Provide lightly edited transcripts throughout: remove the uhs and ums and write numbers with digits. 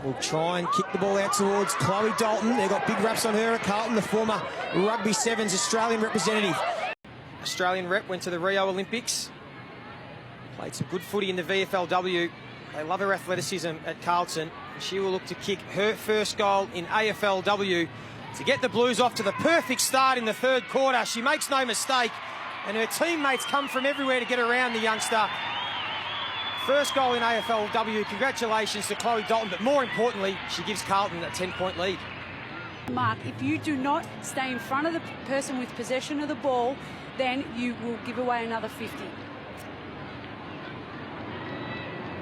will try and kick the ball out towards Chloe Dalton. They've got big raps on her at Carlton, the former Rugby Sevens Australian representative. Australian rep, went to the Rio Olympics. Played some good footy in the VFLW. They love her athleticism at Carlton. She will look to kick her first goal in AFLW to get the Blues off to the perfect start in the third quarter. She makes no mistake, and her teammates come from everywhere to get around the youngster. First goal in AFLW. Congratulations to Chloe Dalton, but more importantly, she gives Carlton a 10-point lead. Mark, if you do not stay in front of the person with possession of the ball, then you will give away another 50.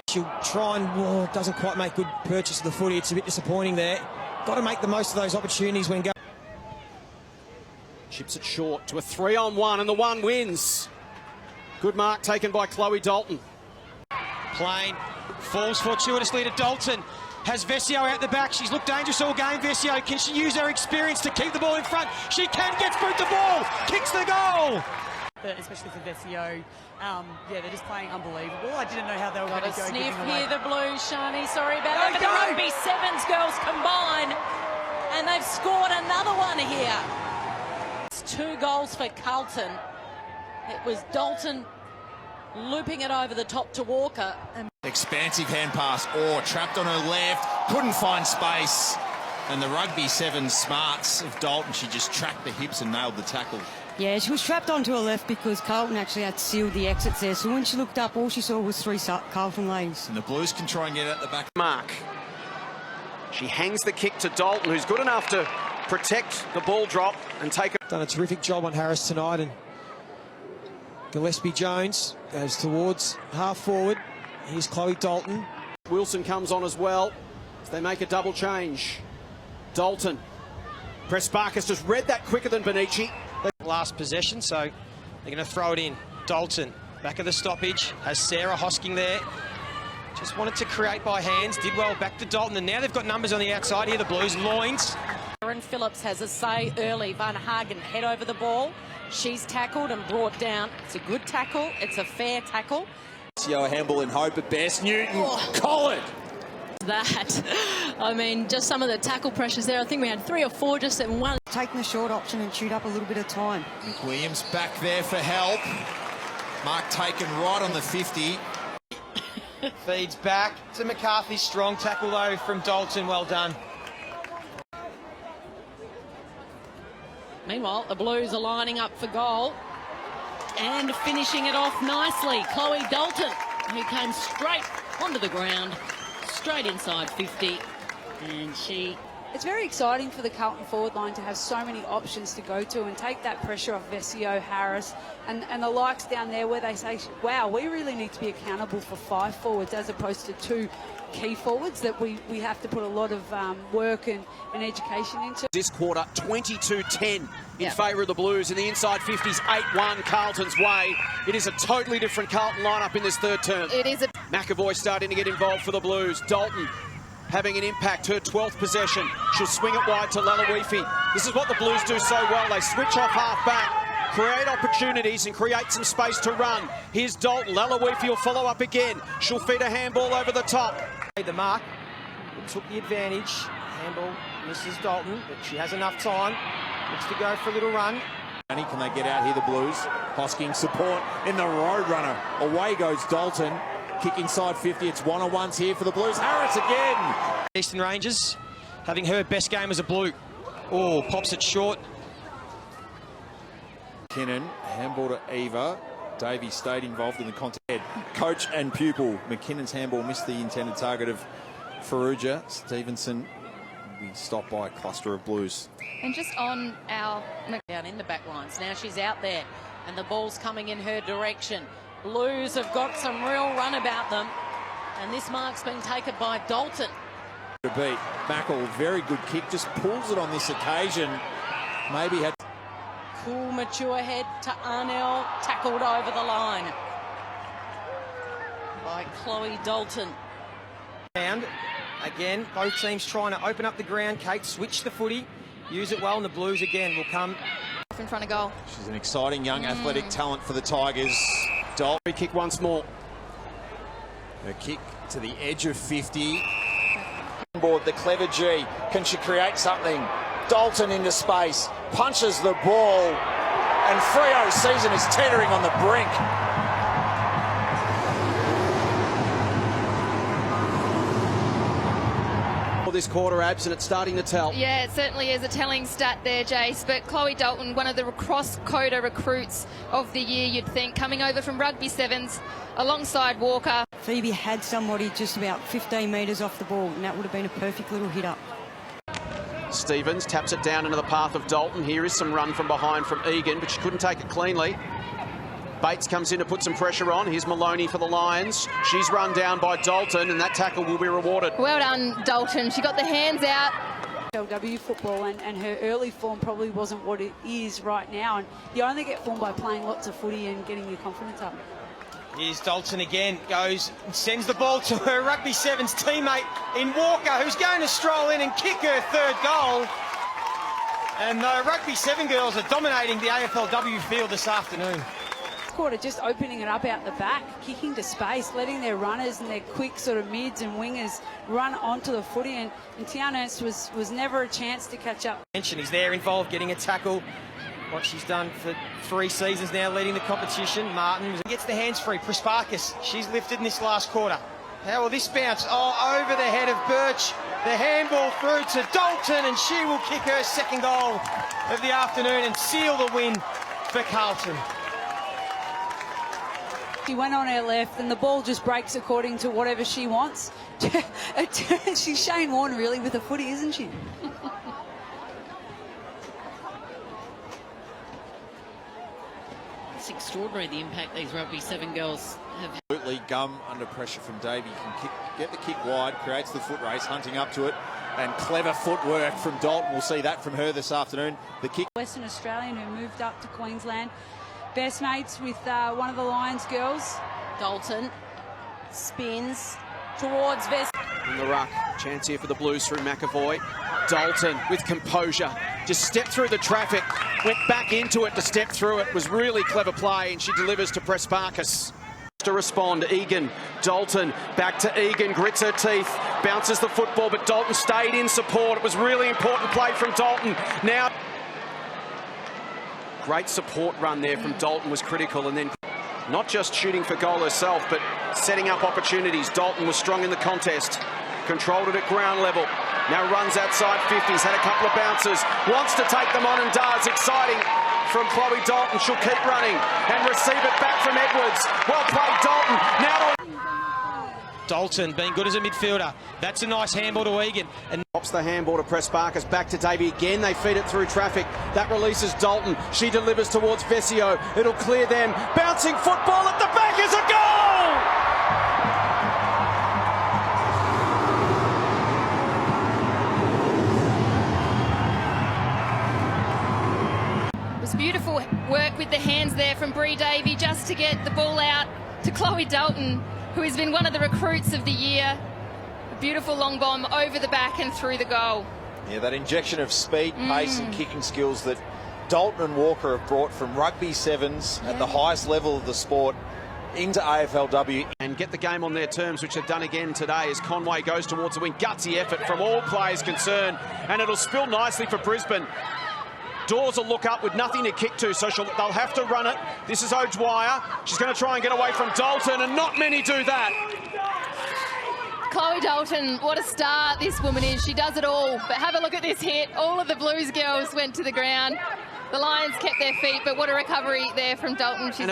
She'll try and, doesn't quite make good purchase of the footy. It's a bit disappointing there. Got to make the most of those opportunities when going. Chips it short to a 3-on-1, and the one wins. Good mark taken by Chloe Dalton. Plain falls fortuitously to Dalton. Has Vesio out the back. She's looked dangerous all game, Vesio. Can she use her experience to keep the ball in front? She can, gets through the ball, kicks the goal. Especially for Vesio, yeah, they're just playing unbelievable. I didn't know how they were going to go. Sniff here, the Blues, Shani. Sorry about that. But the Rugby Sevens girls combine, and they've scored another one here. It's 2 goals for Carlton. It was Dalton looping it over the top to Walker. Expansive hand pass, trapped on her left, couldn't find space. And the Rugby Sevens smarts of Dalton, she just tracked the hips and nailed the tackle. Yeah, she was trapped onto her left because Carlton actually had sealed the exits there. So when she looked up, all she saw was 3 Carlton lanes. And the Blues can try and get at the back. Mark. She hangs the kick to Dalton, who's good enough to protect the ball drop and take it. Done a terrific job on Harris tonight, and Gillespie Jones goes towards half forward. Here's Chloe Dalton. Wilson comes on as well as they make a double change. Dalton. Petrevski just read that quicker than Benici. Last possession, so they're going to throw it in. Dalton, back of the stoppage, has Sarah Hosking there. Just wanted to create by hands, did well back to Dalton, and now they've got numbers on the outside here, the Blues. Loins. Aaron Phillips has a say early. Van Hagen head over the ball. She's tackled and brought down. It's a good tackle. It's a fair tackle. A handball in hope at best. Newton, Colin. That. I mean, just some of the tackle pressures there. I think we had 3 or 4 just in one. Taking the short option and chewed up a little bit of time. Williams back there for help. Mark taken right on the 50. Feeds back to McCarthy. Strong tackle though from Dalton. Well done. Meanwhile, the Blues are lining up for goal and finishing it off nicely. Chloe Dalton, who came straight onto the ground, straight inside 50, and she... It's very exciting for the Carlton forward line to have so many options to go to and take that pressure off Vesio, Harris, and the likes down there where they say, wow, we really need to be accountable for 5 forwards as opposed to 2 key forwards that we have to put a lot of work and education into. This quarter, 22-10 in favour of the Blues. In the inside 50s, 8-1 Carlton's way. It is a totally different Carlton lineup in this third term. It is a... McAvoy starting to get involved for the Blues. Dalton having an impact, her 12th possession. She'll swing it wide to Lalawifi. This is what the Blues do so well. They switch off half back, create opportunities and create some space to run. Here's Dalton. Lalawifi will follow up again. She'll feed a handball over the top. The mark took the advantage. Handball misses Dalton, but she has enough time. Looks to go for a little run. Can they get out here, the Blues? Hosking support in the road runner. Away goes Dalton. Kick inside 50. It's 1-on-1s here for the Blues. Harris again. Eastern Rangers having her best game as a Blue. Pops it short. McKinnon, handball to Eva. Davey stayed involved in the contest. Coach and pupil. McKinnon's handball missed the intended target of Faruja. Stevenson will be stopped by a cluster of Blues. And just on our... down in the back lines. Now she's out there and the ball's coming in her direction. Blues have got some real run about them. And this mark's been taken by Dalton. To beat. Mackle, very good kick. Just pulls it on this occasion. Maybe had... Cool, mature head to Arnell, tackled over the line by Chloe Dalton. And again, both teams trying to open up the ground. Kate, switch the footy, use it well, and the Blues again will come In front of goal. She's an exciting young athletic talent for the Tigers. Dalton. Free kick once more. Her kick to the edge of 50. Board, the clever G. Can she create something? Dalton into space, punches the ball, and Freo's season is teetering on the brink. This quarter, Abs, and it's starting to tell. Yeah, it certainly is a telling stat there, Jace. But Chloe Dalton, one of the cross-coder recruits of the year, you'd think, coming over from Rugby Sevens alongside Walker. Phoebe had somebody just about 15 metres off the ball, and that would have been a perfect little hit up. Stevens taps it down into the path of Dalton. Here is some run from behind from Egan, but she couldn't take it cleanly. Bates comes in to put some pressure on. Here's Maloney for the Lions. She's run down by Dalton, and that tackle will be rewarded. Well done, Dalton. She got the hands out. AFLW football, and her early form probably wasn't what it is right now. And you only get form by playing lots of footy and getting your confidence up. Here's Dalton again, goes and sends the ball to her Rugby Sevens teammate in Walker, who's going to stroll in and kick her third goal. And the Rugby 7 girls are dominating the AFLW field this afternoon. Quarter just opening it up out the back, kicking to space, letting their runners and their quick sort of mids and wingers run onto the footy, and Tiana Ernst was never a chance to catch up. He's there involved getting a tackle, what she's done for 3 seasons now, leading the competition. Martin gets the hands free. Prasparkas, she's lifted in this last quarter. How will this bounce? Oh, over the head of Birch. The handball through to Dalton, and she will kick her second goal of the afternoon and seal the win for Carlton. She went on her left, and the ball just breaks according to whatever she wants. She's Shane Warne, really, with a footy, isn't she? It's extraordinary the impact these Rugby 7 girls have. Absolutely, Gum under pressure from Davey can get the kick wide, creates the foot race, hunting up to it, and clever footwork from Dalton. We'll see that from her this afternoon. The kick. Western Australian who moved up to Queensland. Best mates with one of the Lions girls. Dalton spins towards Vest. In the ruck, chance here for the Blues through McAvoy. Dalton with composure, just stepped through the traffic, went back into it to step through it. Was really clever play, and she delivers to Prasparkas. To respond, Egan, Dalton, back to Egan, grits her teeth, bounces the football, but Dalton stayed in support. It was really important play from Dalton. Now, great support run there from Dalton was critical, and then not just shooting for goal herself, but setting up opportunities. Dalton was strong in the contest, controlled it at ground level. Now runs outside 50s, had a couple of bounces, wants to take them on and does. Exciting from Chloe Dalton. She'll keep running and receive it back from Edwards. Well played, Dalton. Now Dalton being good as a midfielder. That's a nice handball to Egan. And pops the handball to Prasparkas, back to Davey again. They feed it through traffic. That releases Dalton. She delivers towards Vesio. It'll clear them. Bouncing football at the back is a goal! Beautiful work with the hands there from Bree Davey just to get the ball out to Chloe Dalton, who has been one of the recruits of the year. A beautiful long bomb over the back and through the goal. Yeah, that injection of speed, pace and kicking skills that Dalton and Walker have brought from Rugby Sevens at the highest level of the sport into AFLW. And get the game on their terms, which they've done again today as Conway goes towards the win. Gutsy effort from all players concerned, and it'll spill nicely for Brisbane. Dawes will look up with nothing to kick to, so they'll have to run it. This is O'Dwyer. She's going to try and get away from Dalton, and not many do that. Chloe Dalton, what a star this woman is. She does it all. But have a look at this hit. All of the Blues girls went to the ground. The Lions kept their feet, but what a recovery there from Dalton. She's